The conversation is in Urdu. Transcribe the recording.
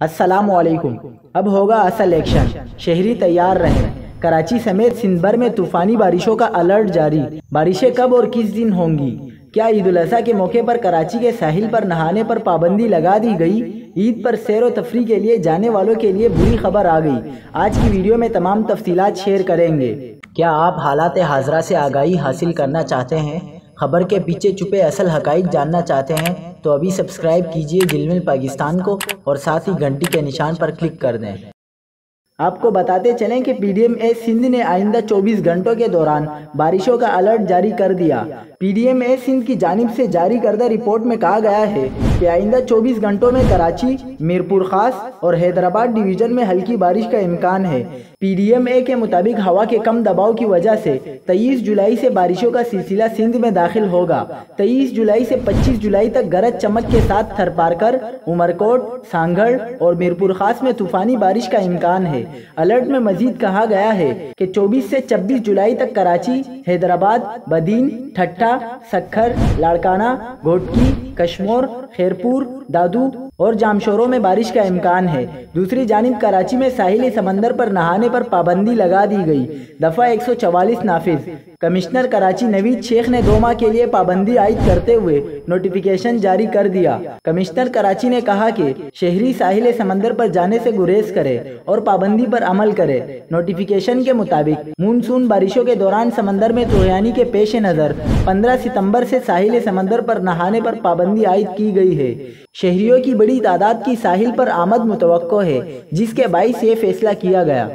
السلام علیکم۔ اب ہوگا اصل ایکشن، شہری تیار رہیں۔ کراچی سمیت سندھ بھر میں طوفانی بارشوں کا الرٹ جاری۔ بارشیں کب اور کس دن ہوں گی؟ کیا عید الاضحیٰ کے موقع پر کراچی کے ساحل پر نہانے پر پابندی لگا دی گئی؟ عید پر سیر و تفریح کے لیے جانے والوں کے لیے بری خبر آ گئی۔ آج کی ویڈیو میں تمام تفصیلات شیئر کریں گے۔ کیا آپ حالات حاضرہ سے آگاہی حاصل کرنا چاہتے ہیں؟ خبر کے پیچھے چھپے اصل حقائق جاننا چاہتے ہیں تو ابھی سبسکرائب کیجئے دل مل پاکستان کو اور ساتھ ہی گھنٹی کے نشان پر کلک کر دیں۔ آپ کو بتاتے چلیں کہ پی ڈی ایم اے سندھ نے آئندہ 24 گھنٹوں کے دوران بارشوں کا الرٹ جاری کر دیا۔ پی ڈی ایم اے سندھ کی جانب سے جاری کردہ رپورٹ میں کہا گیا ہے کہ آئندہ 24 گھنٹوں میں کراچی، میرپور خاص اور حیدرآباد ڈویژن میں ہلکی بارش کا امکان ہے۔ پی ڈی ایم اے کے مطابق ہوا کے کم دباؤ کی وجہ سے 23 جولائی سے بارشوں کا سلسلہ سندھ میں داخل ہوگا۔ 23 جولائی سے 25 جولائی تک گرج چمک کے ساتھ تھرپارکر، عمرکوٹ، سانگھڑ اور میرپور خاص میں طوفانی بارش کا امکان ہے۔ الرٹ میں مزید کہا گیا ہے کہ 24 سے 26 جولائی تک کراچی، حیدرآباد، بدین، ٹھٹھہ، سکھر، لاڑکانہ، گھوٹکی، کشمور، خیرپور، دادو اور جامشوروں میں بارش کا امکان ہے۔ دوسری جانب کراچی میں ساحلی سمندر پر نہانے پر پابندی لگا دی گئی۔ دفعہ 144 نافذ۔ کمشنر کراچی نوید شیخ نے 2 ماہ کے لیے پابندی عائد کرتے ہوئے نوٹیفیکیشن جاری کر دیا۔ کمشنر کراچی نے کہا کہ شہری ساحل سمندر پر جانے سے گریز کرے اور پابندی پر عمل کرے۔ نوٹیفیکیشن کے مطابق مونسون بارشوں کے دوران سمندر میں طغیانی کے پیش نظر 15 ستمبر سے ساحل سمندر پر نہانے پر پابندی عائد کی گئی ہے۔ شہریوں کی بڑی تعداد کی ساحل پر آمد متوقع ہے، جس کے باعث یہ فیصلہ کیا گیا۔